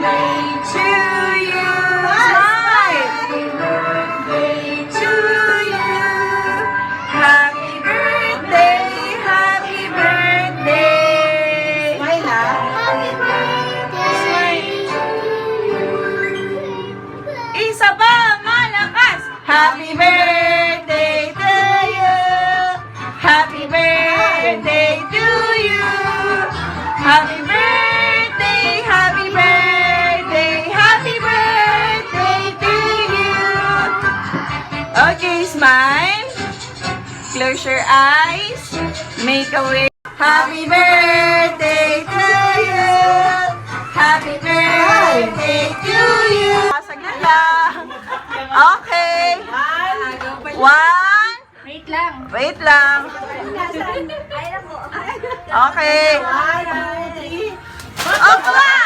to you. Smile. To you. Happy birthday, happy birthday. Smile ha. Isa pa, malakas. Happy birthday to you. Happy birthday to you. Happy birthday, happy birthday, happy birthday to you. Okay, smile. Close your eyes. Make a wish. Happy birthday to you. Happy birthday to you. Saglit lang. Okay. One. Wait lang. Wait lang. Okay. Oh, wow!